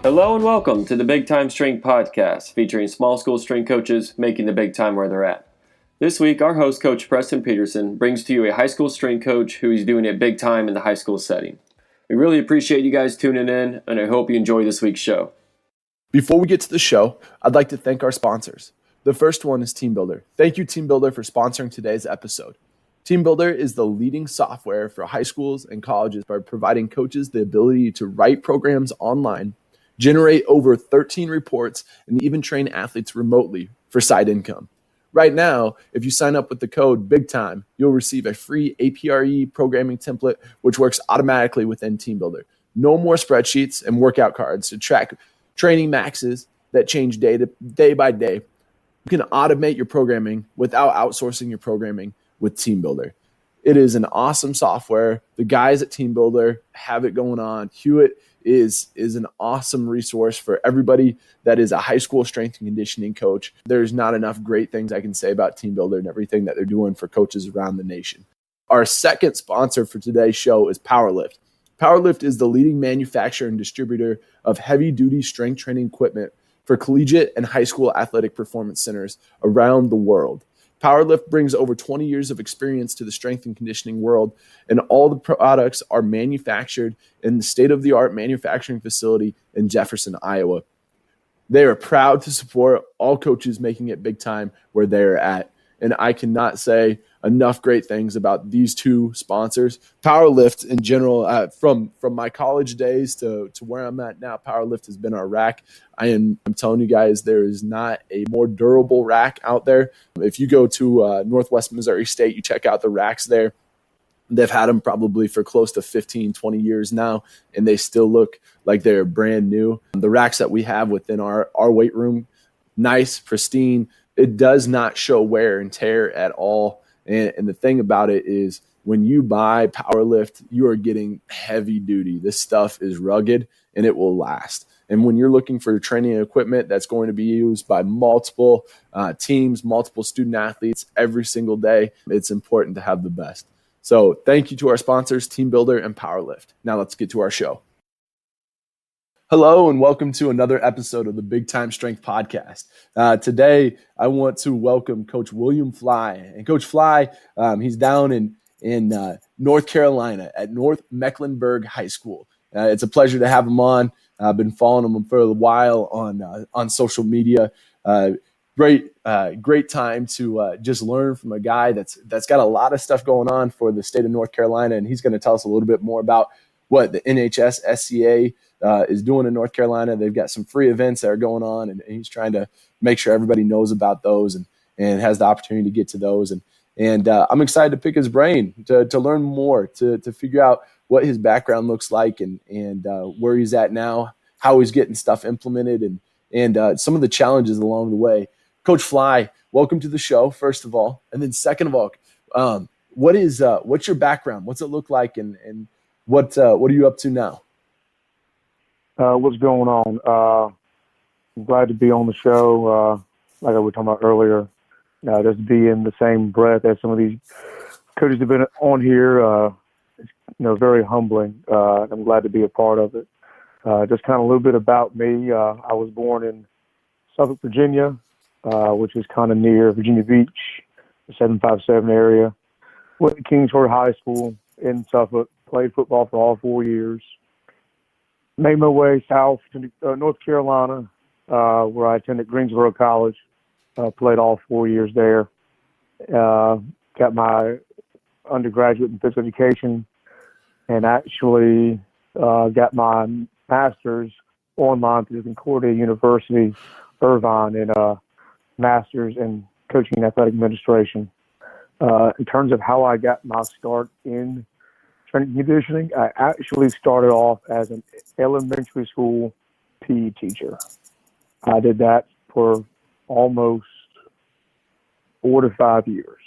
Hello and welcome to the Big Time Strength Podcast, featuring small school strength coaches making the big time where they're at. This week, our host, Coach Preston Peterson, brings to you a high school strength coach who is doing it big time in the high school setting. We really appreciate you guys tuning in, and I hope you enjoy this week's show. Before we get to the show, I'd like to thank our sponsors. The first one is TeamBuildr. Thank you, TeamBuildr, for sponsoring today's episode. TeamBuildr is the leading software for high schools and colleges by providing coaches the ability to write programs online, generate over 13 reports, and even train athletes remotely for side income. Right now, if you sign up with the code BIGTIME, you'll receive a free APRE programming template, which works automatically within TeamBuildr. No more spreadsheets and workout cards to track training maxes that change day by day. You can automate your programming without outsourcing your programming with TeamBuildr. It is an awesome software. The guys at TeamBuildr have it going on. Hewitt is an awesome resource for everybody that is a high school strength and conditioning coach. There's not enough great things I can say about TeamBuildr and everything that they're doing for coaches around the nation. Our second sponsor for today's show is PowerLift. PowerLift is the leading manufacturer and distributor of heavy-duty strength training equipment for collegiate and high school athletic performance centers around the world. PowerLift brings over 20 years of experience to the strength and conditioning world, and all the products are manufactured in the state-of-the-art manufacturing facility in Jefferson, Iowa. They are proud to support all coaches making it big time where they're at, and I cannot say enough great things about these two sponsors. PowerLift in general, from my college days to where I'm at now, PowerLift has been our rack. I'm telling you guys, there is not a more durable rack out there. If you go to Northwest Missouri State, you check out the racks there. They've had them probably for close to 15, 20 years now, and they still look like they're brand new. The racks that we have within our weight room, nice, pristine. It does not show wear and tear at all. And the thing about it is when you buy PowerLift, you are getting heavy duty. This stuff is rugged and it will last. And when you're looking for training equipment that's going to be used by multiple teams, multiple student athletes every single day, it's important to have the best. So thank you to our sponsors, TeamBuildr and PowerLift. Now let's get to our show. Hello and welcome to another episode of the Big Time Strength Podcast. Today, I want to welcome Coach William Fly. And Coach Fly, he's down in North Carolina at Charlotte-Mecklenburg High School. It's a pleasure to have him on. I've been following him for a while on social media. Great time to just learn from a guy that's got a lot of stuff going on for the state of North Carolina, and he's going to tell us a little bit more about what the NHS SCA is doing in North Carolina. They've got some free events that are going on, and he's trying to make sure everybody knows about those and has the opportunity to get to those. And I'm excited to pick his brain to learn more, to figure out what his background looks like and where he's at now, how he's getting stuff implemented, and some of the challenges along the way. Coach Fly, welcome to the show, first of all. And then second of all, what's your background? What's it look like, and what are you up to now? What's going on? I'm glad to be on the show. Like I was talking about earlier, just to be in the same breath as some of these coaches have been on here. It's very humbling. I'm glad to be a part of it. Just kind of a little bit about me. I was born in Suffolk, Virginia, which is kind of near Virginia Beach, the 757 area. Went to Kingsford High School in Suffolk. Played football for all 4 years. Made my way south to North Carolina, where I attended Greensboro College. Played all 4 years there. Got my undergraduate in physical education, and actually got my master's online through Concordia University-Irvine in master's in coaching and athletic administration. In terms of how I got my start in strength and conditioning, I actually started off as an elementary school PE teacher. I did that for almost 4 to 5 years.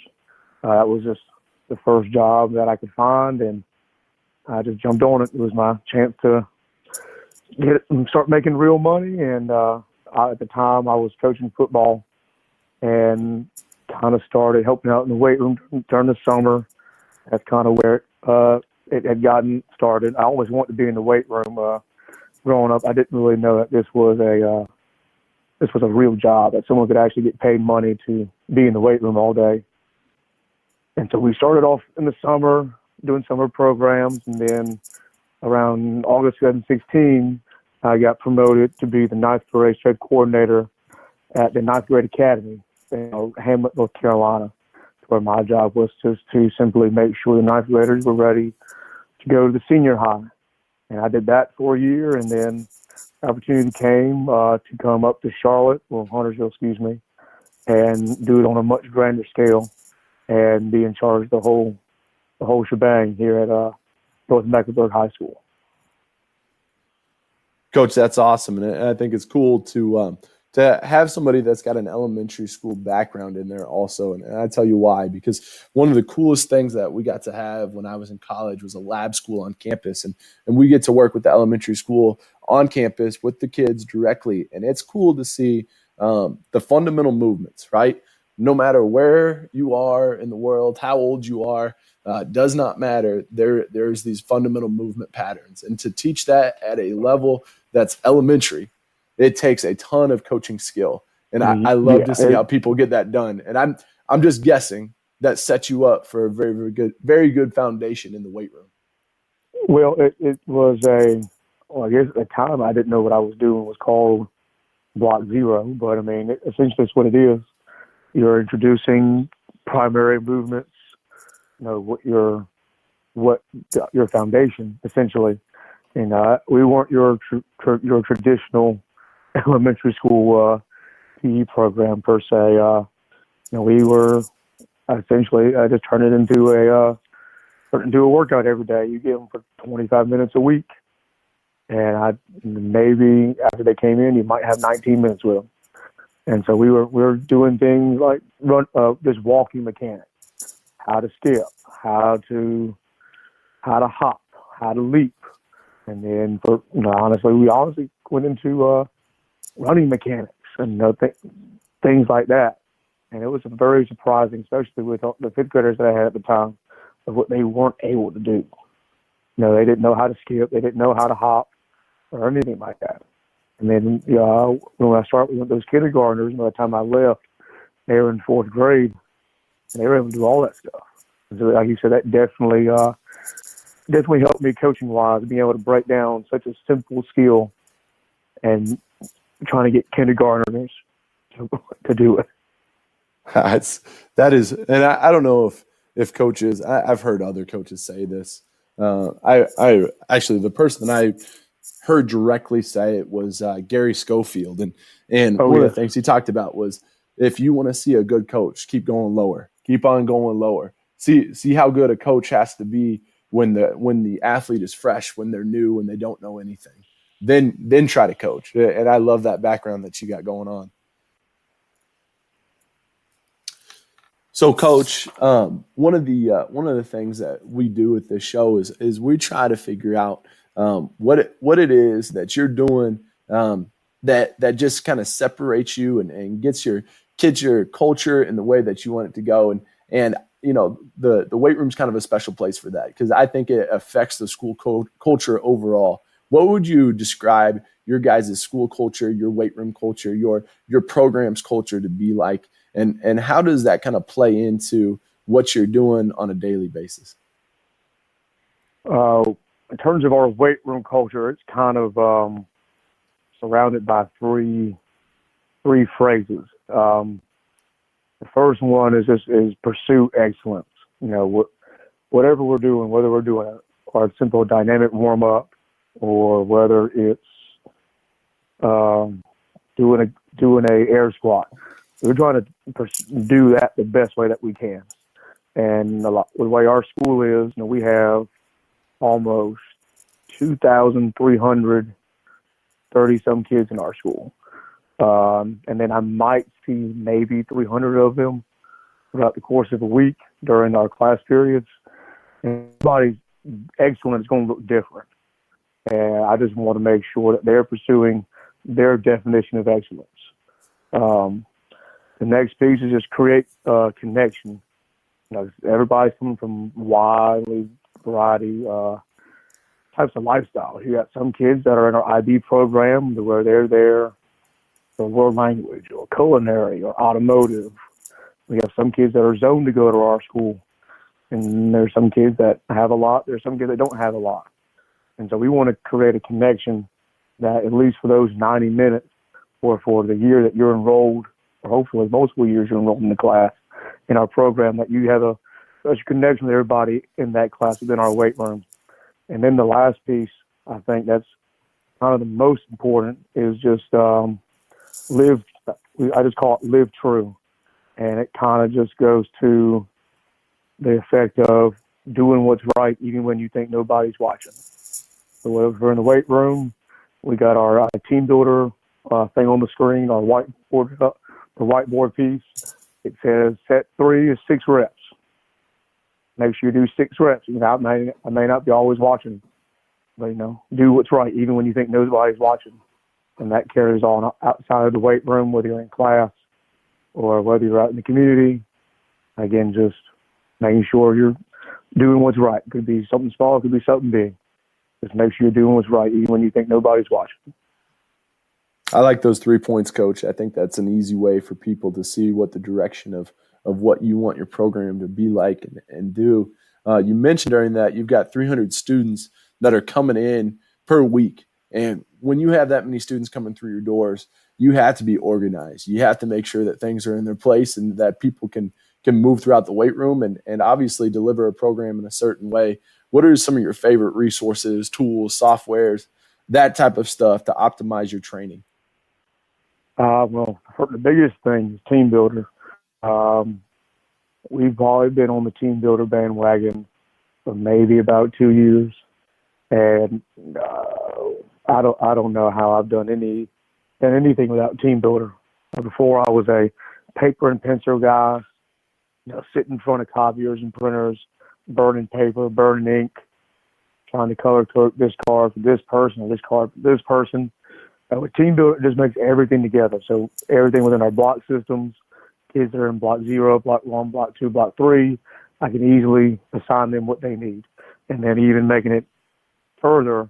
That was just the first job that I could find, and I just jumped on it. It was my chance to get it and start making real money. And at the time, I was coaching football and kind of started helping out in the weight room during the summer. That's kind of where it had gotten started. I always wanted to be in the weight room. growing up, I didn't really know that this was a real job, that someone could actually get paid money to be in the weight room all day. And so we started off in the summer doing summer programs, and then around August 2016, I got promoted to be the ninth grade strength coordinator at the ninth grade academy in Hamlet, North Carolina, where my job was just to simply make sure the ninth graders were ready to go to the senior high. And I did that for a year, and then opportunity came to come up to Huntersville, and do it on a much grander scale and be in charge of the whole shebang here at Charlotte-Mecklenburg High School. Coach, that's awesome, and I think it's cool to have somebody that's got an elementary school background in there also. And I tell you why, because one of the coolest things that we got to have when I was in college was a lab school on campus. And we get to work with the elementary school on campus with the kids directly. And it's cool to see the fundamental movements, right? No matter where you are in the world, how old you are, does not matter. There's these fundamental movement patterns. And to teach that at a level that's elementary, it takes a ton of coaching skill, and I love to see how people get that done. And I'm just guessing that sets you up for a very good foundation in the weight room. Well, it was I guess at the time I didn't know what I was doing. It was called Block Zero, but I mean, essentially it's what it is. You're introducing primary movements, what your foundation essentially, and we weren't your traditional elementary school PE program per se. We were essentially just turn it into a workout every day. You give them for 25 minutes a week, and maybe after they came in, you might have 19 minutes with them. And so we were doing things like just walking mechanics, how to skip, how to hop, how to leap, and then we honestly went into running mechanics and things like that. And it was very surprising, especially with the fifth graders that I had at the time, of what they weren't able to do. They didn't know how to skip, they didn't know how to hop or anything like that. And then when I started with those kindergartners, by the time I left, they were in fourth grade, and they were able to do all that stuff. And so, like you said, that definitely helped me coaching-wise, being able to break down such a simple skill and trying to get kindergartners to do it. That is, and I don't know if coaches, I've heard other coaches say this. I actually, the person that I heard directly say it was Gary Schofield, and one of the things he talked about was, if you want to see a good coach, keep going lower, keep on going lower. See how good a coach has to be when the athlete is fresh, when they're new, when they don't know anything. Then try to coach. And I love that background that you got going on. So, Coach, one of the things that we do with this show is we try to figure out what it is that you're doing that just kind of separates you and gets your kids your culture and the way that you want it to go. And the weight room's kind of a special place for that, because I think it affects the school culture overall. What would you describe your guys' school culture, your weight room culture, your program's culture to be like? And how does that kind of play into what you're doing on a daily basis? In terms of our weight room culture, it's kind of surrounded by three phrases. The first one is pursue excellence. Whatever we're doing, whether we're doing a simple dynamic warm up, or whether it's doing a air squat, we're trying to do that the best way that we can. And the way our school is, we have almost 2,300 30-some kids in our school. And then I might see maybe 300 of them throughout the course of a week during our class periods. And everybody's excellence is going to look different. And I just want to make sure that they're pursuing their definition of excellence. The next piece is just create connection. Everybody's coming from widely variety types of lifestyles. You got some kids that are in our IB program where they're there for world language or culinary or automotive. We have some kids that are zoned to go to our school. And there's some kids that have a lot. There's some kids that don't have a lot. And so we want to create a connection that at least for those 90 minutes or for the year that you're enrolled, or hopefully multiple years you're enrolled in the class in our program, that you have a such connection with everybody in that class within our weight room. And then the last piece, I think that's kind of the most important, is just live. I just call it live true. And it kind of just goes to the effect of doing what's right even when you think nobody's watching. So if we're in the weight room, we got our team builder thing on the screen, our whiteboard piece. It says set 3 is 6 reps. Make sure you do 6 reps. You know, I may not be always watching, but do what's right even when you think nobody's watching. And that carries on outside of the weight room, whether you're in class or whether you're out in the community. Again, just making sure you're doing what's right. It could be something small, it could be something big. Just make sure you're doing what's right even when you think nobody's watching. I like those 3 points, Coach. I think that's an easy way for people to see what the direction of what you want your program to be like and do. You mentioned during that you've got 300 students that are coming in per week. And when you have that many students coming through your doors, you have to be organized. You have to make sure that things are in their place and that people can move throughout the weight room and obviously deliver a program in a certain way. What are some of your favorite resources, tools, softwares, that type of stuff to optimize your training? Well, the biggest thing is Team Builder. We've probably been on the Team Builder bandwagon for maybe about 2 years, and I don't know how I've done anything without Team Builder. Before I was a paper and pencil guy, sitting in front of copiers and printers, burning paper, burning ink, trying to color code this card for this person or this card for this person. With Team Builder, it just makes everything together. So everything within our block systems, kids that are in block 0, block 1, block 2, block 3, I can easily assign them what they need. And then even making it further,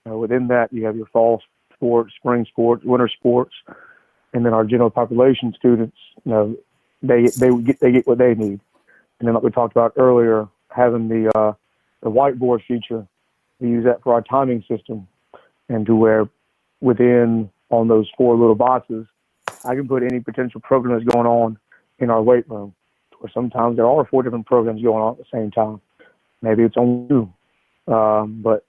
within that, you have your fall sports, spring sports, winter sports, and then our general population students, they get what they need. And then like we talked about earlier, having the whiteboard feature, we use that for our timing system, and to where within on those 4 little boxes, I can put any potential program that's going on in our weight room. Or sometimes there are 4 different programs going on at the same time. Maybe it's only 2, but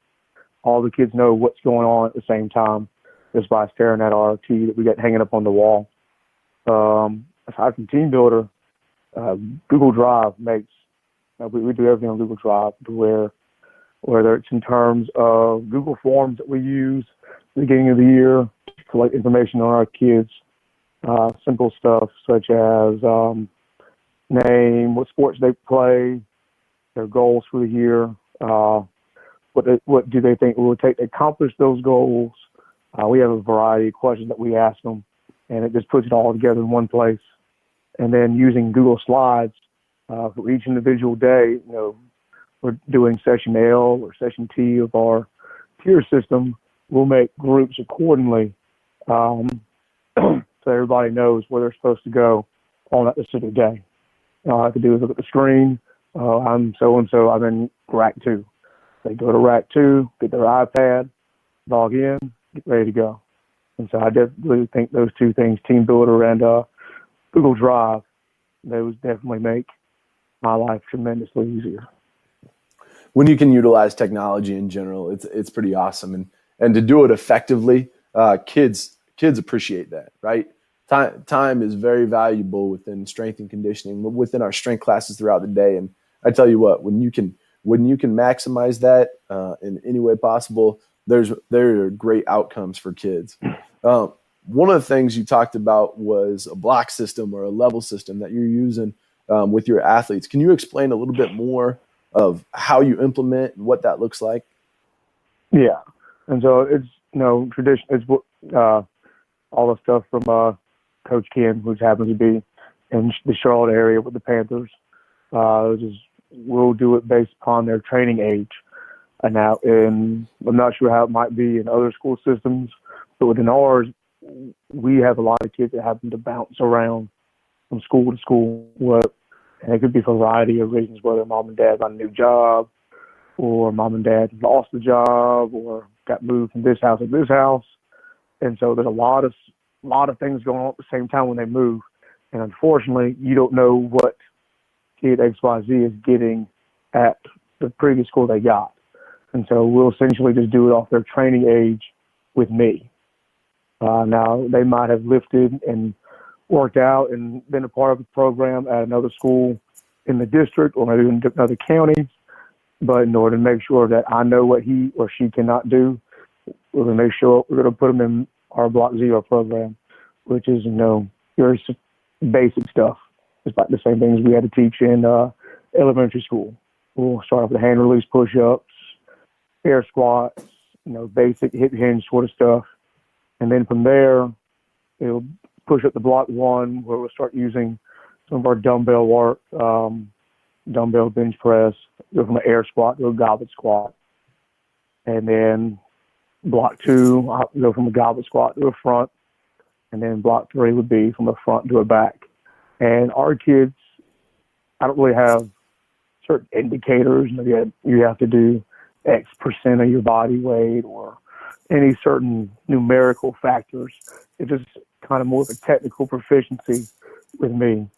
all the kids know what's going on at the same time just by staring at our TV that we got hanging up on the wall. Aside from Team Builder, Google Drive makes we do everything on Google Drive, to where whether it's in terms of Google Forms that we use at the beginning of the year to collect information on our kids, simple stuff such as name, what sports they play, their goals for the year, what do they think it will take to accomplish those goals. We have a variety of questions that we ask them, and it just puts it all together in one place. And then using Google Slides for each individual day, we're doing session L or session T of our tier system. We'll make groups accordingly so everybody knows where they're supposed to go on that specific day. All I have to do is look at the screen. I'm so-and-so, I'm in rack 2. They go to rack 2, get their iPad, log in, get ready to go. And so I definitely think those 2 things, Team Builder and Google Drive, those definitely make my life tremendously easier. When you can utilize technology in general, it's pretty awesome. And to do it effectively, kids appreciate that, right? Time is very valuable within strength and conditioning, within our strength classes throughout the day. And I tell you what, when you can maximize that in any way possible, there are great outcomes for kids. One of the things you talked about was a block system or a level system that you're using with your athletes. Can you explain a little bit more of how you implement and what that looks like? Yeah. And so it's, tradition. It's all the stuff from Coach Ken, who happens to be in the Charlotte area with the Panthers. We'll do it based upon their training age. And now, I'm not sure how it might be in other school systems, but within ours, we have a lot of kids that happen to bounce around from school to school. And it could be for a variety of reasons, whether mom and dad got a new job, or mom and dad lost the job, or got moved from this house to this house. And so there's a lot of things going on at the same time when they move. And unfortunately, you don't know what kid XYZ is getting at the previous school they got. And so we'll essentially just do it off their training age with me. Now, they might have lifted and worked out and been a part of the program at another school in the district or maybe in another county. But in order to make sure that I know what he or she cannot do, we're going to make sure we're going to put them in our Block Zero program, which is, very basic stuff. It's like the same things we had to teach in elementary school. We'll start off with hand release push-ups, air squats, basic hip hinge sort of stuff. And then from there, it'll push up to Block 1, where we'll start using some of our dumbbell work, dumbbell bench press, go from an air squat to a goblet squat. And then Block 2, I'll go from a goblet squat to a front. And then Block 3 would be from a front to a back. And our kids, I don't really have certain indicators. You have to do X percent of your body weight or any certain numerical factors. It's just kind of more of a technical proficiency with me.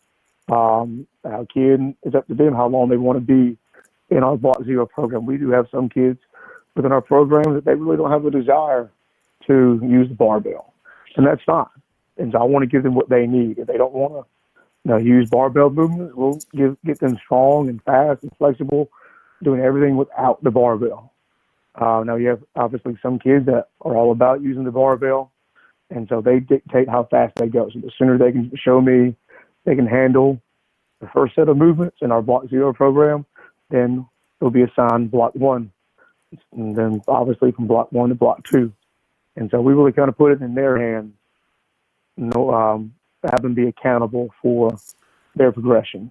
Our kid, it's up to them how long they want to be in our Block Zero program. We do have some kids within our program that they really don't have a desire to use the barbell, and that's fine. And so I want to give them what they need. If they don't want to use barbell movements, we'll get them strong and fast and flexible, doing everything without the barbell. Now, you have obviously some kids that are all about using the barbell, and so they dictate how fast they go. So the sooner they can show me they can handle the first set of movements in our Block Zero program, then they'll be assigned Block 1, and then obviously from Block 1 to Block 2. And so we really kind of put it in their hands, have them be accountable for their progression.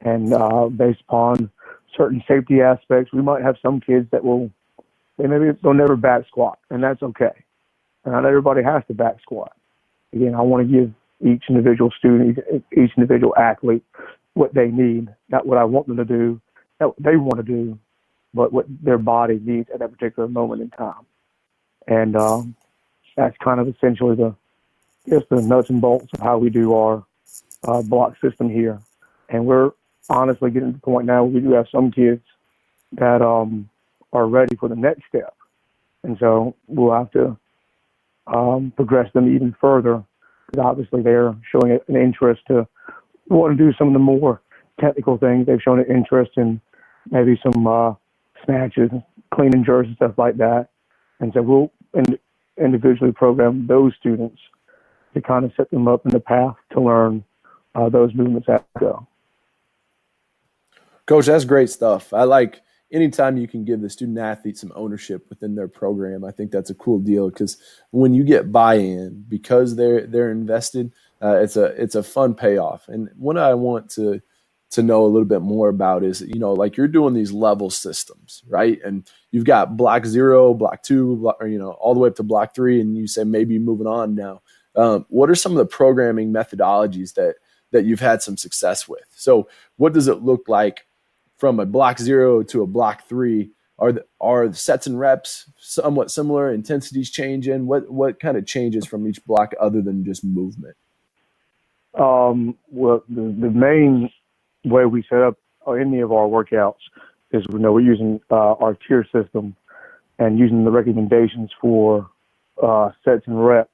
And based upon certain safety aspects, we might have some kids that they'll never back squat, and that's okay. And not everybody has to back squat. Again, I want to give each individual student, each individual athlete what they need, not what I want them to do, not what they want to do, but what their body needs at that particular moment in time. And that's kind of essentially the nuts and bolts of how we do our block system here. And we're honestly getting to the point now where we do have some kids that are ready for the next step. And so we'll have to progress them even further, because obviously they're showing an interest to want to do some of the more technical things. They've shown an interest in maybe some snatches, clean and jerks and stuff like that. And so we'll individually program those students to kind of set them up in the path to learn those movements as they go. Coach, that's great stuff. I like anytime you can give the student athlete some ownership within their program. I think that's a cool deal, because when you get buy-in, because they're invested, it's a fun payoff. And what I want to know a little bit more about is, like you're doing these level systems, right? And you've got Block 0, Block 2, all the way up to Block 3, and you say maybe moving on now. What are some of the programming methodologies that you've had some success with? So what does it look like from a Block 0 to a Block 3? Are the sets and reps somewhat similar? Intensities changing? What kind of changes from each block other than just movement? Well, the main way we set up any of our workouts is we're using our tier system and using the recommendations for sets and reps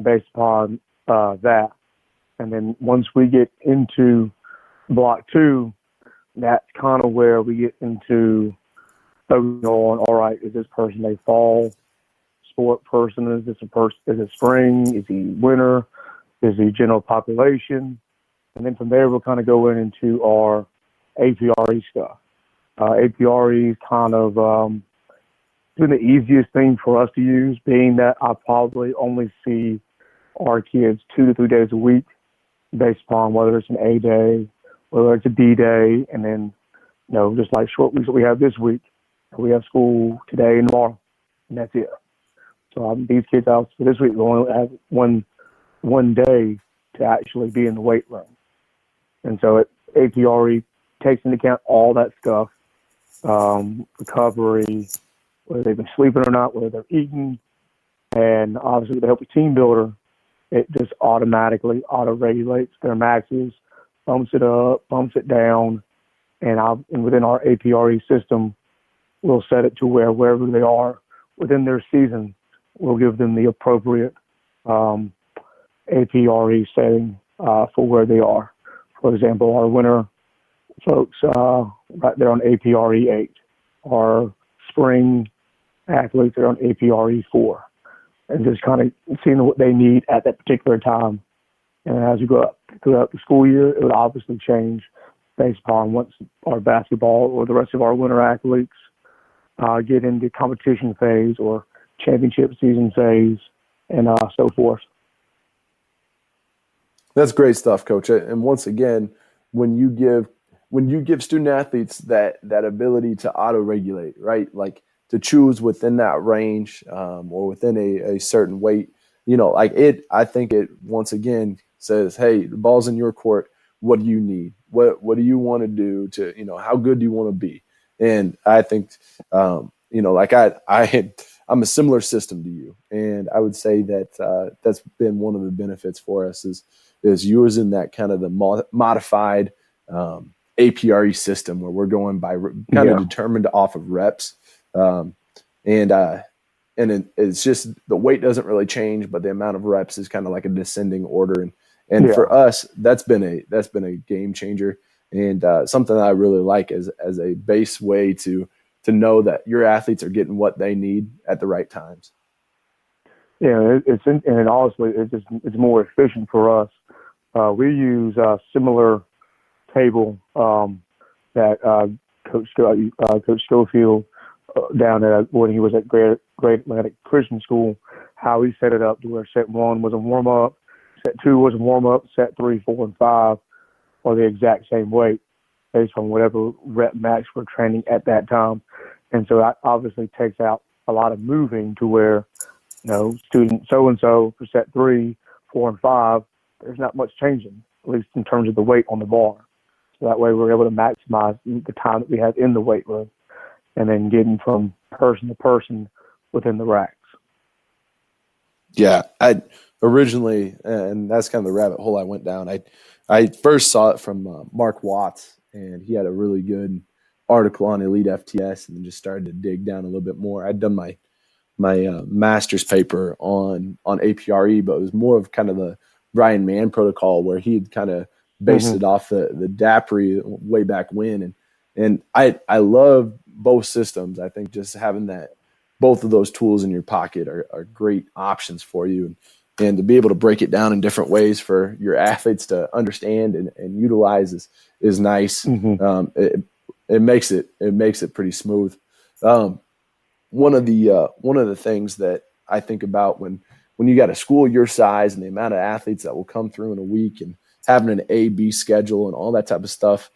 based upon that. And then once we get into Block 2, that's kind of where we get into focusing on, all right, is this person a fall sport person? Is this a person? Is it spring? Is he winter? Is he general population? And then from there, we'll kind of go into our APRE stuff. APRE is kind of been the easiest thing for us to use, being that I probably only see our kids 2 to 3 days a week, based upon whether it's an A day, whether it's a D day, and then, just like short weeks that we have this week. We have school today and tomorrow, and that's it. So these kids out for this week we only have one day to actually be in the weight room. And so APRE takes into account all that stuff, recovery, whether they've been sleeping or not, whether they're eating. And obviously with the help of Team Builder, it just automatically auto-regulates their maxes, bumps it up, bumps it down. And within our APRE system, we'll set it to where wherever they are within their season, we'll give them the appropriate APRE setting for where they are. For example, our winter folks, right there on APRE 8. Our spring athletes are on APRE 4. And just kind of seeing what they need at that particular time. And as we go up throughout the school year, it would obviously change based upon once our basketball or the rest of our winter athletes get into competition phase or championship season phase and so forth. That's great stuff, Coach. And once again, when you give student athletes that ability to auto-regulate, right? Like to choose within that range or within a certain weight, I think it once again says, hey, the ball's in your court. What do you need? What do you want to do to, how good do you want to be? And I think, I'm a similar system to you. And I would say that that's been one of the benefits for us is using that kind of the modified APRE system where we're going by kind of determined off of reps. It's just the weight doesn't really change, but the amount of reps is kind of like a descending order. And for us, that's been a game changer and something that I really like as a base way to know that your athletes are getting what they need at the right times. Yeah, and honestly, it's more efficient for us. We use a similar table that Coach Schofield down at when he was at Great Atlantic Christian School, how he set it up to where set 1 was a warm up, set 2 was a warm up, set 3, 4, and 5 are the exact same weight based on whatever rep max we're training at that time. And so that obviously takes out a lot of moving to where, student so-and-so for set 3, 4, and 5, there's not much changing, at least in terms of the weight on the bar. So that way we're able to maximize the time that we have in the weight room and then getting from person to person within the racks. Yeah, I originally, and that's kind of the rabbit hole I went down. I first saw it from Mark Watts, and he had a really good article on Elite FTS, and then just started to dig down a little bit more. I'd done my master's paper on APRE, but it was more of kind of the Ryan Mann protocol where he had kind of based it off the DAPRE way back when. And I love both systems. I think just having both of those tools in your pocket are great options for you. And to be able to break it down in different ways for your athletes to understand and utilize is nice. It makes it pretty smooth. One of the things that I think about when you got a school your size and the amount of athletes that will come through in a week and having an A-B schedule and all that type of stuff,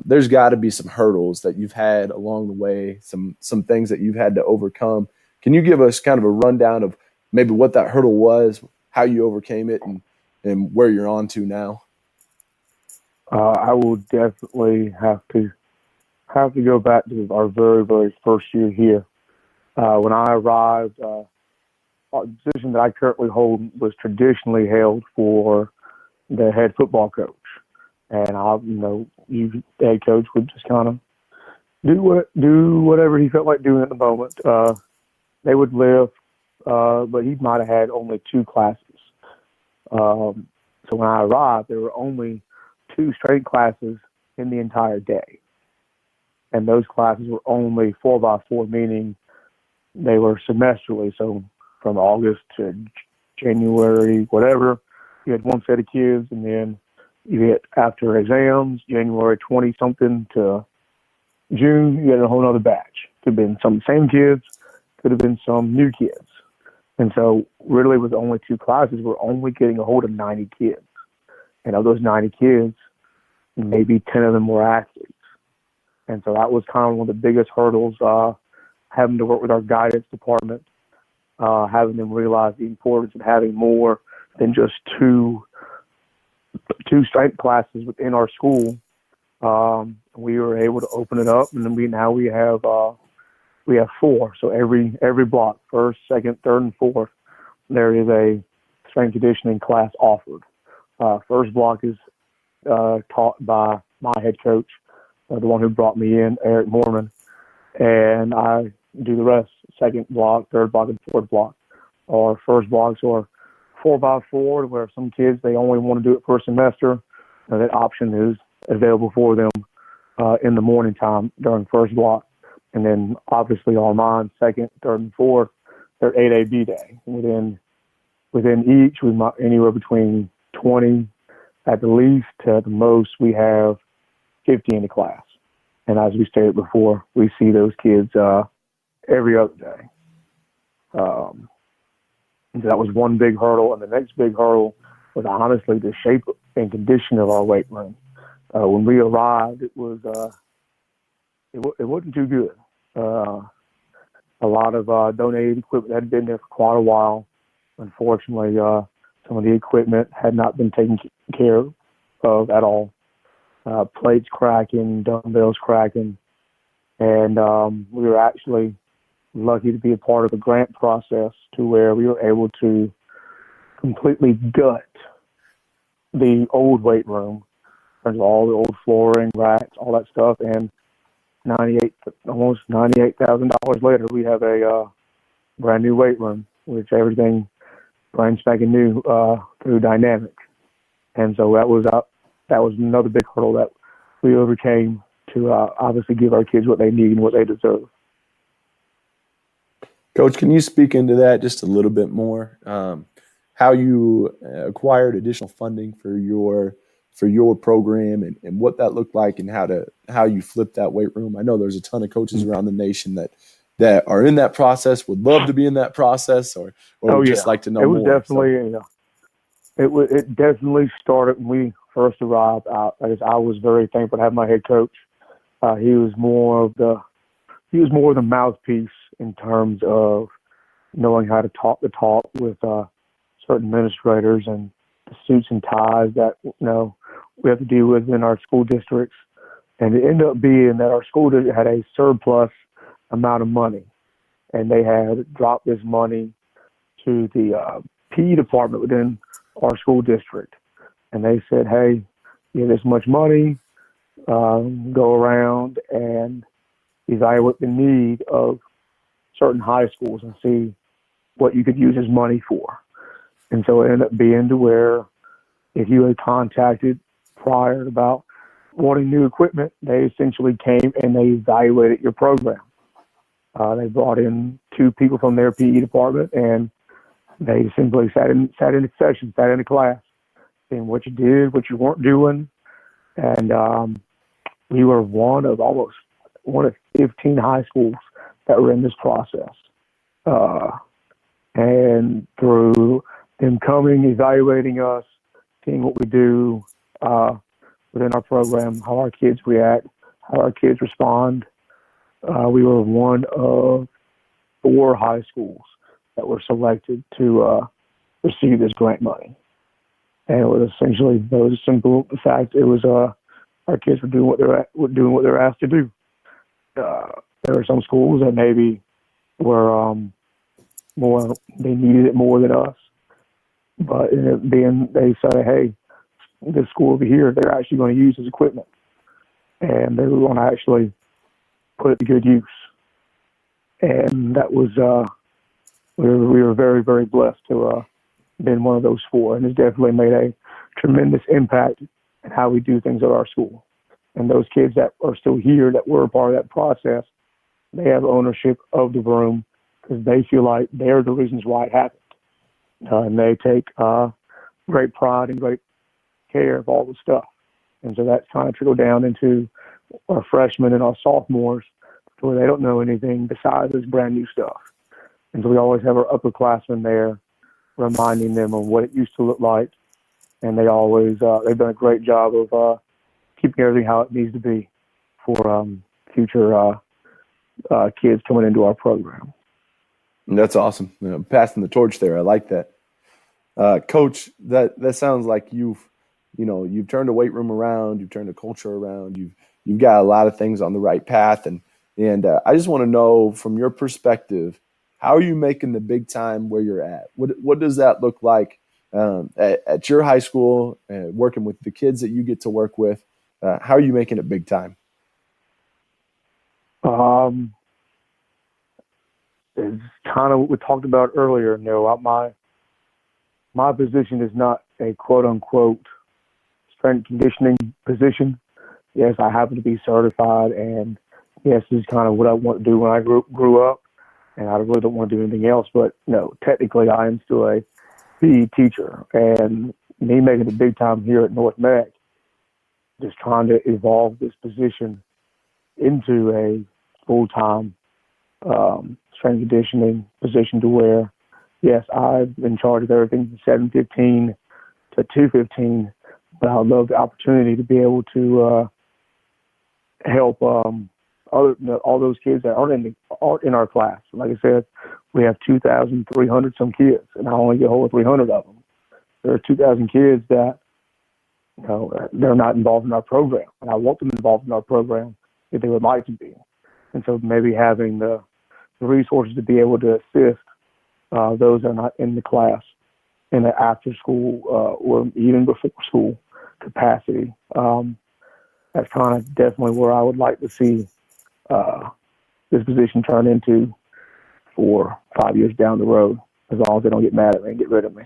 there's got to be some hurdles that you've had along the way, some things that you've had to overcome. Can you give us kind of a rundown of maybe what that hurdle was, how you overcame it, and where you're on to now? I will definitely have to go back to our very, very first year here. When I arrived, the position that I currently hold was traditionally held for the head football coach. And the head coach would just kind of do whatever he felt like doing at the moment. They would lift, but he might have had only 2 classes. So when I arrived, there were only 2 strength classes in the entire day. And those classes were only 4x4, meaning they were semesterally. So from August to January, whatever, you had one set of kids, and then you hit after exams, January 20-something to June, you had a whole other batch. Could have been some same kids, could have been some new kids. And so really with only 2 classes, we're only getting a hold of 90 kids. And of those 90 kids, maybe 10 of them were athletes. And so that was kind of one of the biggest hurdles having to work with our guidance department, having them realize the importance of having more than just two strength classes within our school. We were able to open it up, and then we have 4. So every block, first, second, third, and fourth, there is a strength conditioning class offered. First block is taught by my head coach, the one who brought me in, Eric Mormon, and I do the rest. Second block, third block, and fourth block. Our first blocks are 4x4, where some kids, they only want to do it for a semester. That option is available for them in the morning time during first block. And then obviously all mine, second, third, and fourth, they're 8A, B-Day. Within each, we might anywhere between 20 at the least to at the most, we have 50 in the class. And as we stated before, we see those kids every other day. And that was one big hurdle. And the next big hurdle was honestly the shape and condition of our weight room. When we arrived, it wasn't too good. A lot of donated equipment had been there for quite a while. Unfortunately, some of the equipment had not been taken care of at all. Plates cracking, dumbbells cracking. And we were actually lucky to be a part of a grant process to where we were able to completely gut the old weight room, all the old flooring, racks, all that stuff, and almost $98,000 later, we have a brand new weight room, which everything brand spanking new through Dynamic. And so that was another big hurdle that we overcame to obviously give our kids what they need and what they deserve. Coach, can you speak into that just a little bit more? How you acquired additional funding for your program and what that looked like, and how you flipped that weight room. I know there's a ton of coaches around the nation that are in that process, would love to be in that process, or would just like to know more. It was definitely, it definitely started when we first arrived. I was very thankful to have my head coach. He was more the mouthpiece in terms of knowing how to talk the talk with certain administrators and the suits and ties that we have to deal with in our school districts. And it ended up being that our school district had a surplus amount of money, and they had dropped this money to the PE department within our school district. And they said, hey, you have this much money, go around and evaluate the need of certain high schools and see what you could use this money for. And so it ended up being to where if you had contacted prior about wanting new equipment, they essentially came and they evaluated your program. They brought in 2 people from their PE department, and they simply sat in a session, sat in a class, seeing what you did, what you weren't doing. And we were one of 15 high schools that were in this process. And through them coming, evaluating us, seeing what we do within our program, how our kids react, how our kids respond, we were one of 4 high schools that were selected to receive this grant money. And it was essentially, a simple fact. It was our kids were doing what they're asked to do. There were some schools that maybe were more, they needed it more than us. But they said, hey, this school over here, they're actually going to use this equipment, and they were going to actually put it to good use. And that was, we were very, very blessed to have been one of those 4. And it's definitely made a tremendous impact in how we do things at our school. And those kids that are still here that were a part of that process, they have ownership of the room because they feel like they're the reasons why it happened. And they take great pride and great care of all the stuff. And so that's kind of trickled down into our freshmen and our sophomores to where they don't know anything besides this brand new stuff. And so we always have our upperclassmen there reminding them of what it used to look like. And they always, they've done a great job of keeping everything how it needs to be for future kids coming into our program. And that's awesome. Passing the torch there. I like that. Coach, that sounds like you've turned a weight room around, you've turned a culture around, you've got a lot of things on the right path. And I just want to know from your perspective, how are you making the big time where you're at? What does that look like at your high school, working with the kids that you get to work with? How are you making it big time? It's kind of what we talked about earlier. My position is not a quote unquote strength conditioning position. Yes, I happen to be certified, and yes, this is kind of what I want to do when I grew up, and I really don't want to do anything else. But no, technically, I am still a PE teacher, and me making it big time here at North Meck, just trying to evolve this position into a full-time strength conditioning position to where, yes, I'm in charge of everything from 7:15 to 2:15, but I would love the opportunity to be able to help all those kids that aren't in our class. Like I said, we have 2,300 some kids, and I only get a hold of 300 of them. There are 2,000 kids that they're not involved in our program, and I want them involved in our program if they would like to be. And so maybe having the resources to be able to assist those that are not in the class in the after school or even before school capacity. That's kind of definitely where I would like to see this position turn into 4 or 5 years down the road, as long as they don't get mad at me and get rid of me.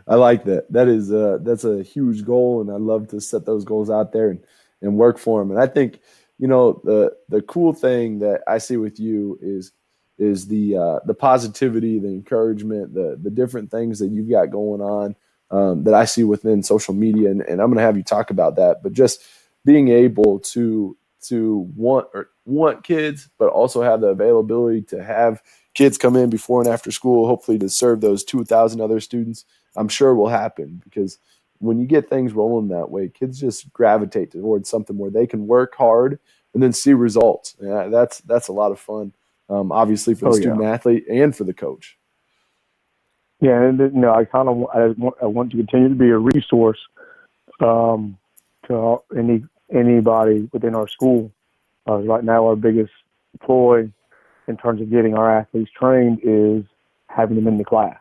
I like that. That's a huge goal, and I love to set those goals out there and work for them. And I think, the cool thing that I see with you is the positivity, the encouragement, the different things that you've got going on that I see within social media, and I'm going to have you talk about that. But just being able to want kids, but also have the availability to have kids come in before and after school, hopefully to serve those 2,000 other students, I'm sure will happen, because when you get things rolling that way, kids just gravitate towards something where they can work hard and then see results. Yeah, that's a lot of fun, obviously for the student athlete and for the coach. Yeah, and I want to continue to be a resource to anybody within our school. Right now, our biggest ploy in terms of getting our athletes trained is having them in the class.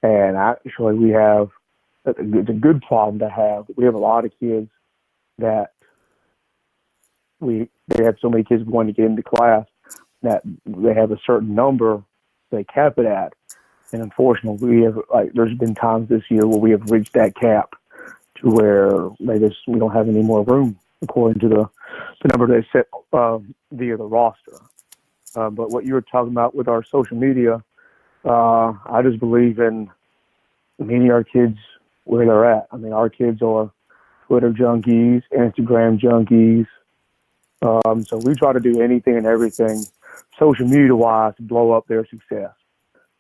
And actually, it's a good problem to have. We have a lot of kids that they have so many kids wanting to get into class that they have a certain number they cap it at. And unfortunately, there's been times this year where we have reached that cap to where we don't have any more room according to the number they set via the roster. But what you were talking about with our social media, I just believe in meeting our kids where they're at. I mean, our kids are Twitter junkies, Instagram junkies. So we try to do anything and everything social media-wise to blow up their success.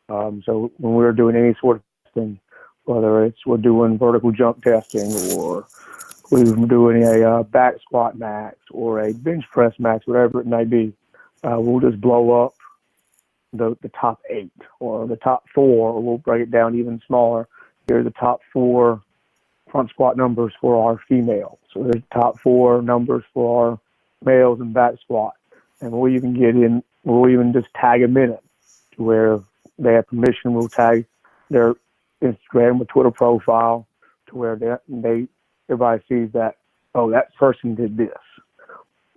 So when we're doing any sort of testing, whether we're doing vertical jump testing or we're doing a back squat max or a bench press max, whatever it may be, we'll just blow up the top 8 or the top 4, or we'll break it down even smaller. Here are the top 4 front squat numbers for our females. So there's the top 4 numbers for our males in back squat. And we'll even just tag them in it to where they have permission. We'll tag their Instagram or Twitter profile to where everybody sees that, oh, that person did this.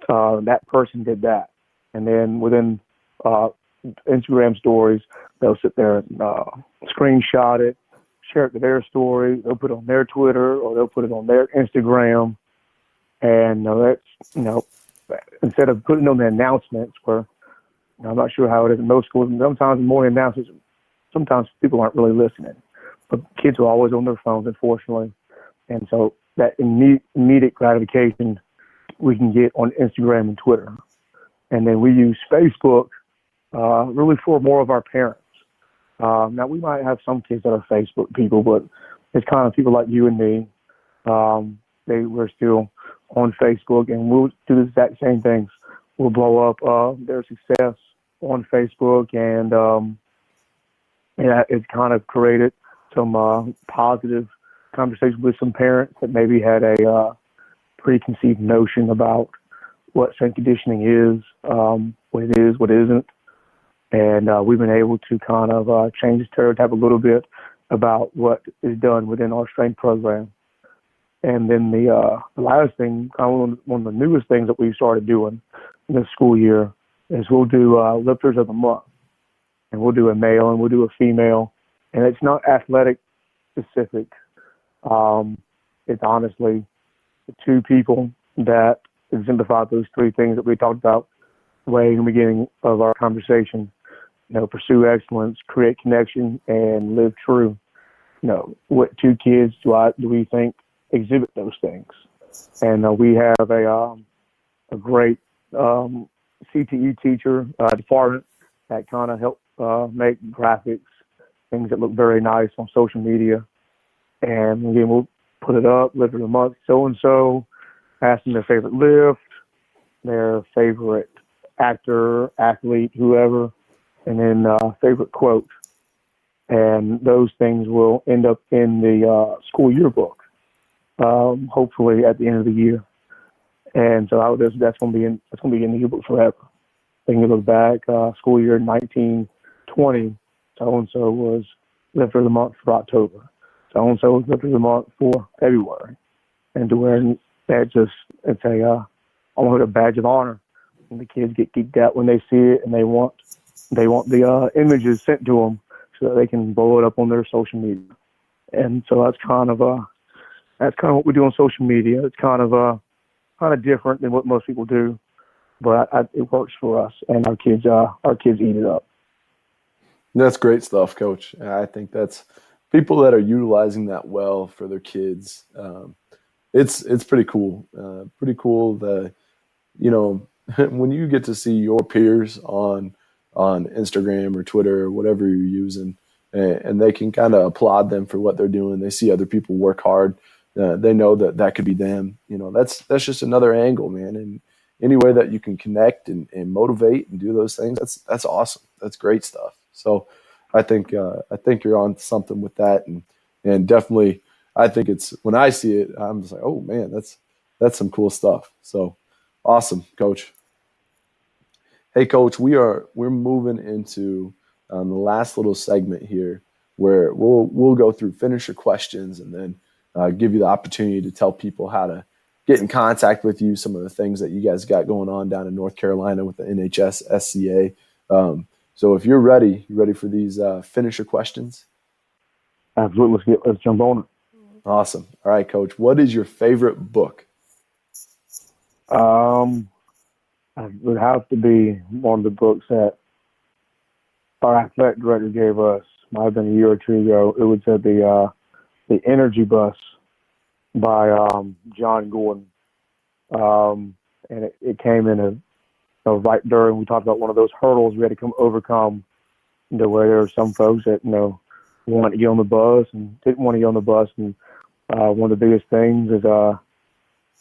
That person did that. And then within Instagram stories, they'll sit there and screenshot it, share it to their story. They'll put it on their Twitter or they'll put it on their Instagram. And instead of putting on the announcements, where I'm not sure how it is in most schools, and sometimes the morning announcements, sometimes people aren't really listening. But kids are always on their phones, unfortunately. And so that immediate gratification we can get on Instagram and Twitter. And then we use Facebook really for more of our parents. Now, we might have some kids that are Facebook people, but it's kind of people like you and me. We're still on Facebook, and we'll do the exact same things will blow up their success on Facebook, and it's kind of created some positive conversation with some parents that maybe had a preconceived notion about what strength conditioning is, what it is, what it isn't. And we've been able to kind of change the stereotype a little bit about what is done within our strength program. And then the last thing, kind of one of the newest things that we started doing this school year is we'll do lifters of the month. And we'll do a male and we'll do a female. And it's not athletic specific. It's honestly the two people that exemplify those three things that we talked about way in the beginning of our conversation. Pursue excellence, create connection, and live true. What two kids do we think exhibit those things? And we have a great CTE teacher department that kind of help make graphics, things that look very nice on social media. And again, we'll put it up, lift of the month, so-and-so, ask them their favorite lift, their favorite actor, athlete, whoever, and then favorite quote. And those things will end up in the school yearbook, hopefully at the end of the year. And so that's going to be in the yearbook forever. They can look back, school year 1920, so-and-so was lifter of the month for October. So-and-so was lifter of the month for February. And to where it's almost a badge of honor. And the kids get geeked out when they see it, and they want the images sent to them so that they can blow it up on their social media. And so that's kind of what we do on social media. It's kind of different than what most people do, but it works for us, and our kids eat it up. That's great stuff, Coach. I think that's people that are utilizing that well for their kids. It's pretty cool. Pretty cool that, when you get to see your peers on Instagram or Twitter or whatever you're using, and they can kind of applaud them for what they're doing. They see other people work hard. They know that could be them. That's just another angle, man. And any way that you can connect and motivate and do those things, that's awesome. That's great stuff. So I think you're on something with that, and definitely I think it's, when I see it, I'm just like, oh man, that's some cool stuff. So awesome, Coach. Hey, Coach, we're moving into the last little segment here where we'll go through finisher questions and then give you the opportunity to tell people how to get in contact with you, some of the things that you guys got going on down in North Carolina with the NHS SCA. So if you're ready, you ready for these finisher questions? Absolutely. Let's jump on it. Awesome. All right, Coach, what is your favorite book? It would have to be one of the books that our athletic director gave us. Might have been a year or two ago. It was the Energy Bus by John Gordon, and it came in right during, we talked about one of those hurdles we had to overcome, where there were some folks that wanted to get on the bus and didn't want to get on the bus, and one of the biggest things is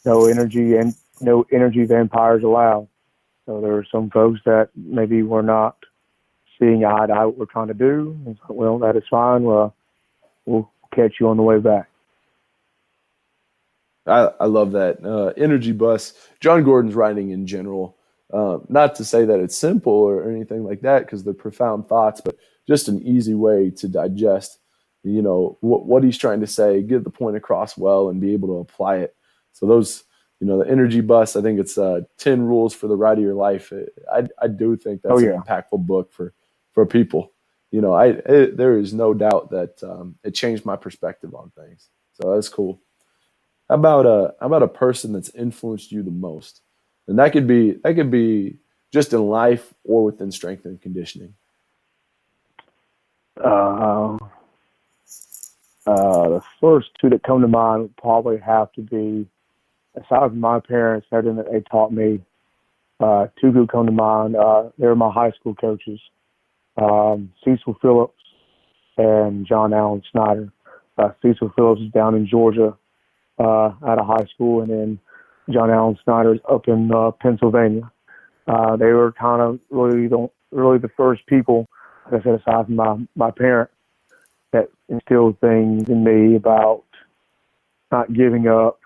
no energy vampires allowed. So there were some folks that maybe were not seeing eye to eye what we're trying to do. And so, well, that is fine. We'll catch you on the way back. I love that. Energy Bus, John Gordon's writing in general, not to say that it's simple or anything like that, because they're profound thoughts, but just an easy way to digest, what he's trying to say, get the point across well, and be able to apply it. So those, the Energy Bus, I think it's 10 Rules for the Ride of Your Life. I do think that's an impactful book for people. There is no doubt that it changed my perspective on things. So that's cool. How about a person that's influenced you the most? And that could be just in life or within strength and conditioning. The first two that come to mind would probably have to be, aside from my parents, everything that they taught me, two who come to mind. They were my high school coaches, Cecil Phillips and John Allen Snyder. Cecil Phillips is down in Georgia at a high school, and then John Allen Snyder is up in Pennsylvania. They were kind of really the first people, like I said, aside from my parents, that instilled things in me about not giving up,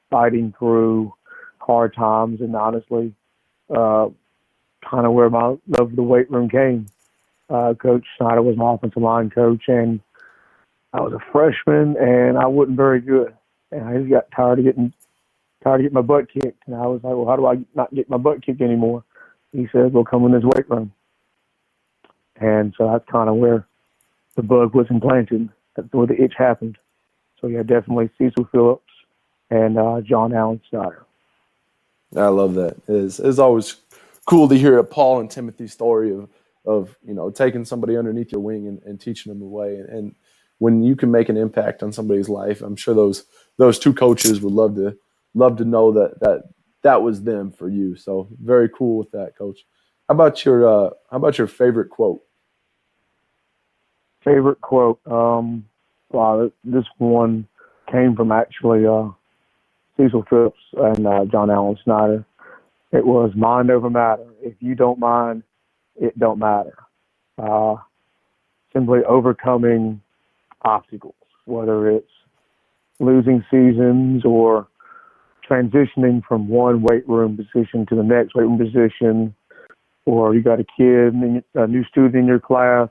fighting through hard times, and honestly, kind of where my love of the weight room came. Coach Snyder was my offensive line coach, and I was a freshman, and I wasn't very good. And I just got tired of getting my butt kicked. And I was like, well, how do I not get my butt kicked anymore? He said, well, come in this weight room. And so that's kind of where the bug was implanted. That's where the itch happened. So, yeah, definitely Cecil Phillips and John Allen Snyder. I love that. It's always cool to hear a Paul and Timothy story of taking somebody underneath your wing and teaching them the way. And when you can make an impact on somebody's life, I'm sure those two coaches would love to know that was them for you. So very cool with that, Coach. How about your favorite quote? Favorite quote? Wow, this one came from actually Cecil Phillips and John Allen Snyder. It was mind over matter. If you don't mind, it don't matter. Simply overcoming obstacles, whether it's losing seasons or transitioning from one weight room position to the next weight room position, or you got a new student in your class.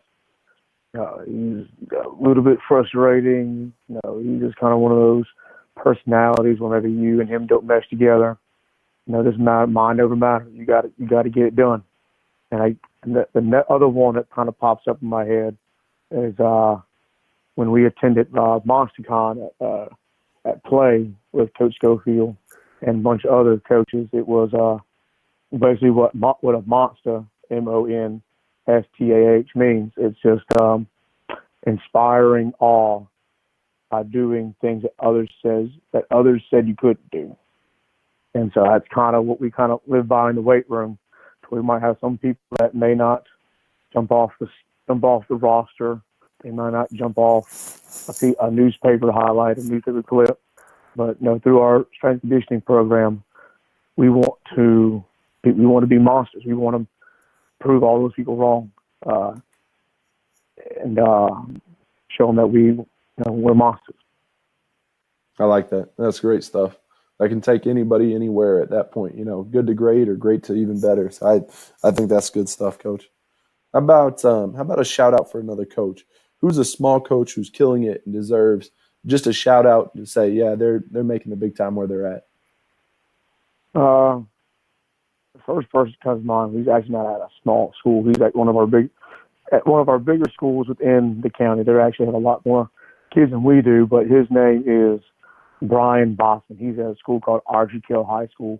He's a little bit frustrating. He's just kind of one of those personalities. Whenever you and him don't mesh together, this mind over matter. You got to get it done. And the other one that kind of pops up in my head is when we attended MonsterCon at Play with Coach Schofield and a bunch of other coaches. It was basically what a monster, MONSTAH, means. It's just inspiring awe by doing things that others said you couldn't do. And so that's kind of what we kind of live by in the weight room. We might have some people that may not jump off the roster. They might not jump off a newspaper highlight, a newspaper clip. But through our strength conditioning program, we want to be monsters. We want to prove all those people wrong, and show them that we're monsters. I like that. That's great stuff. I can take anybody anywhere at that point. Good to great or great to even better. So I think that's good stuff, Coach. How about a shout out for another coach? Who's a small coach who's killing it and deserves just a shout out to say, yeah, they're making the big time where they're at? The first person comes to mind. He's actually not at a small school. He's at one of our bigger schools within the county. They actually have a lot more kids than we do, but his name is Brian Boston. He's at a school called RGK High School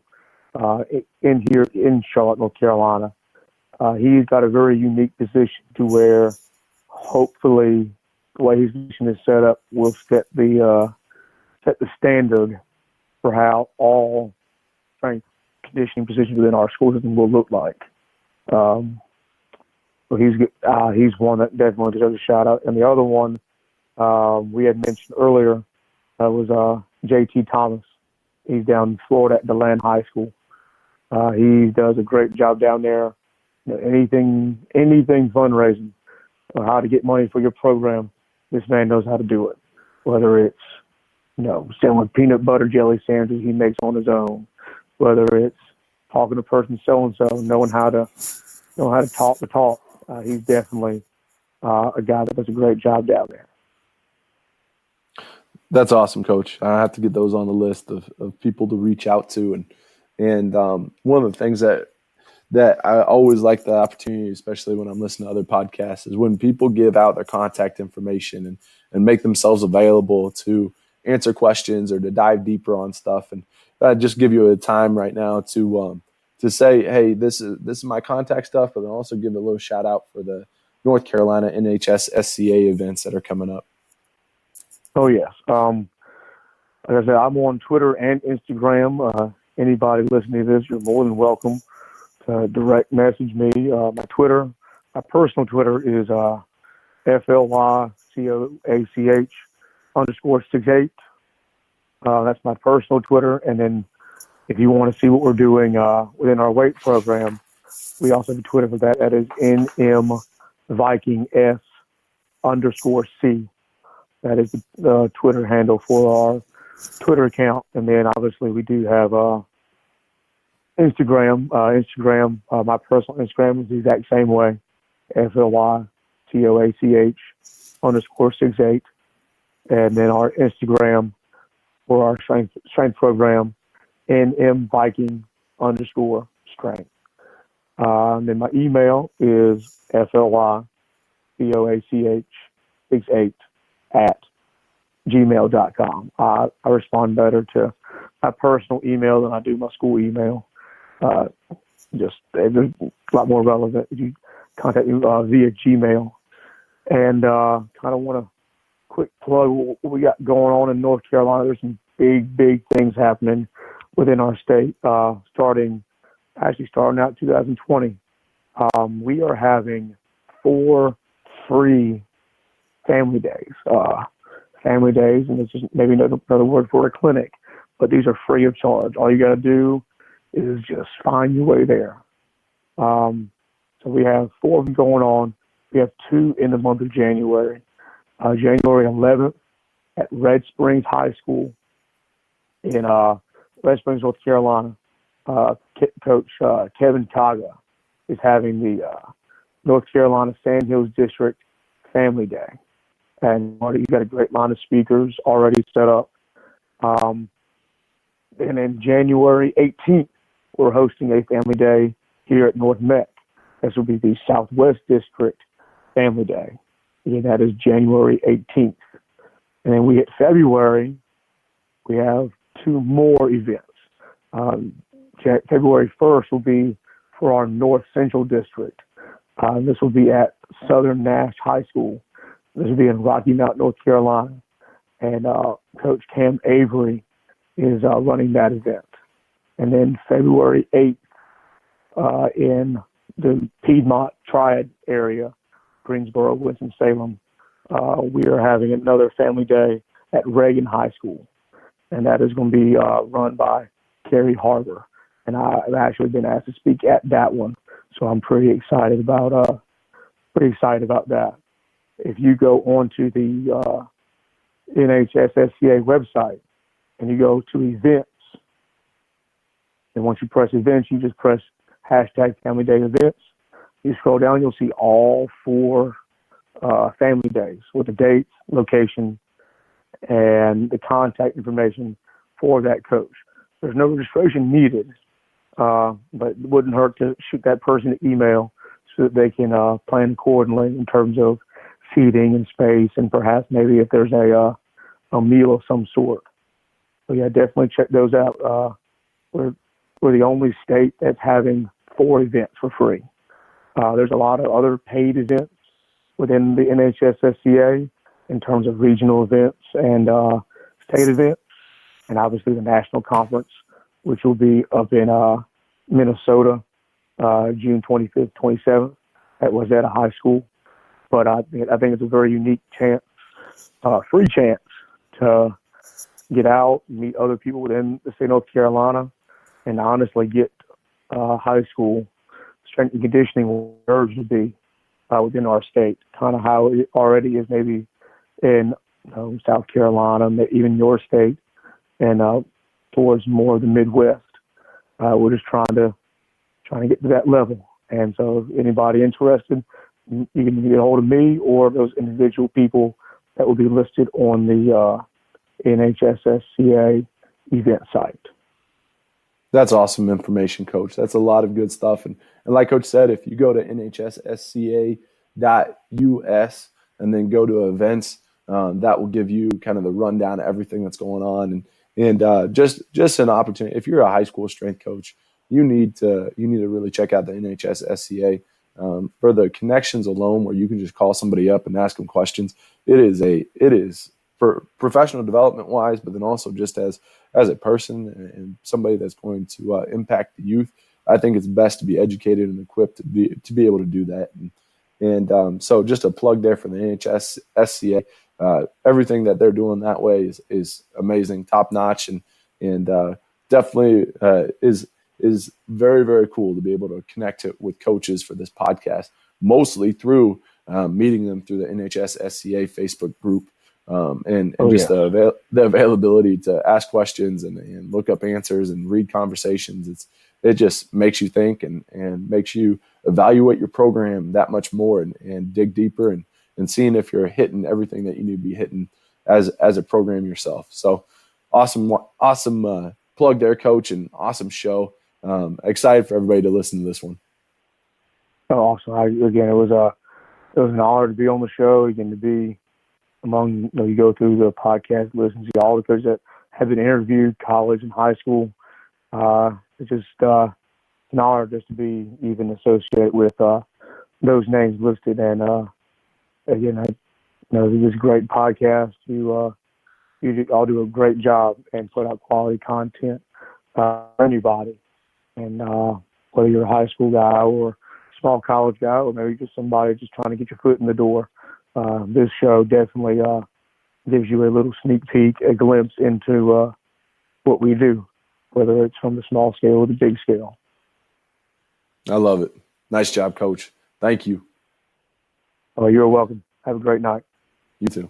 in Charlotte, North Carolina. He's got a very unique position to where hopefully the way his position is set up will set the standard for how all strength conditioning positions within our school system will look like. So he's one that definitely deserves a shout out. And the other one we had mentioned earlier was J.T. Thomas. He's down in Florida at DeLand High School. He does a great job down there. Anything fundraising or how to get money for your program, this man knows how to do it. Whether it's selling peanut butter jelly sandwiches he makes on his own, whether it's talking to person so and so, knowing how to talk the talk. He's definitely a guy that does a great job down there. That's awesome, Coach. I have to get those on the list of people to reach out to. And one of the things that I always like the opportunity, especially when I'm listening to other podcasts, is when people give out their contact information and make themselves available to answer questions or to dive deeper on stuff. And I just give you a time right now to say, hey, this is my contact stuff, but then also give a little shout out for the North Carolina NHS SCA events that are coming up. Oh, yes. Like I said, I'm on Twitter and Instagram. Anybody listening to this, you're more than welcome to direct message me. My personal Twitter is FLYCOACH _68. That's my personal Twitter. And then If you want to see what we're doing within our weight program, we also have a Twitter for that. That is NMVikingS_C. That is the Twitter handle for our Twitter account. And then obviously we do have Instagram. My personal Instagram is the exact same way. FLYTOACH_68. And then our Instagram for our strength program, NMViking_strength. And then my email is FLYBOACH68@gmail.com. I respond better to my personal email than I do my school email. It's a lot more relevant if you contact me via Gmail. And kind of want to quick plug what we got going on in North Carolina. There's some big things happening within our state. Starting out 2020, we are having 4 free family days. Family days, and it's just maybe another word for a clinic, but these are free of charge. All you got to do is just find your way there. So we have 4 of them going on. We have 2 in the month of January. January 11th at Red Springs High School in Red Springs, North Carolina. Coach Kevin Kaga is having the North Carolina Sand Hills District Family Day. And you got a great line of speakers already set up. And then January 18th, we're hosting a family day here at North Mech. This will be the Southwest District Family Day. And that is January 18th. And then we hit February, we have 2 more events. February 1st will be for our North Central District. This will be at Southern Nash High School. This will be in Rocky Mount, North Carolina. And Coach Cam Avery is running that event. And then February 8th in the Piedmont Triad area, Greensboro, Winston-Salem, we are having another family day at Reagan High School. And that is going to be run by Carrie Harbor. And I've actually been asked to speak at that one. So I'm pretty excited about that. If you go onto the NHSSCA website and you go to events, and once you press events, you just press hashtag Family Day events. You scroll down, you'll see all 4 family days with the dates, location, and the contact information for that coach. There's no registration needed, but it wouldn't hurt to shoot that person an email so that they can plan accordingly in terms of seating and space, and perhaps maybe if there's a meal of some sort. So yeah, definitely check those out. We're the only state that's having 4 events for free. There's a lot of other paid events within the NHSSCA in terms of regional events and state events, and obviously the national conference, which will be up in Minnesota, June 25th, 27th at Wazetta High School. But I think it's a very unique chance, free chance to get out, meet other people within the state of North Carolina, and honestly get high school strength and conditioning where it should be within our state, kind of how it already is maybe in South Carolina, even your state, and towards more of the Midwest. We're just trying to get to that level. And so if anybody interested, you can get a hold of me or those individual people that will be listed on the NHSSCA event site. That's awesome information, Coach. That's a lot of good stuff. And like Coach said, if you go to nhssca.us and then go to events, that will give you kind of the rundown of everything that's going on. And just an opportunity. If you're a high school strength coach, you need to really check out the NHSSCA. For the connections alone, where you can just call somebody up and ask them questions. It is for professional development wise, but then also just as a person and somebody that's going to impact the youth. I think it's best to be educated and equipped to be able to do that. And so just a plug there for the NHSSCA. Everything that they're doing that way is amazing, top notch, and definitely is very, very cool to be able to connect with coaches for this podcast, mostly through meeting them through the NHS SCA Facebook group, and the availability to ask questions and look up answers and read conversations. It just makes you think and makes you evaluate your program that much more and dig deeper and seeing if you're hitting everything that you need to be hitting as a program yourself. So awesome plug there, Coach, and awesome show. Excited for everybody to listen to this one. Oh, awesome! It was an honor to be on the show. Again, to be among you go through the podcast, listen to all the coaches that have been interviewed, college and high school. It's just an honor just to be even associated with those names listed. And again, this is a great podcast. You all do a great job and put out quality content for anybody. And whether you're a high school guy or small college guy, or maybe just somebody just trying to get your foot in the door, this show definitely gives you a little sneak peek, a glimpse into what we do, whether it's from the small scale or the big scale. I love it. Nice job, Coach. Thank you. Oh, you're welcome. Have a great night. You too.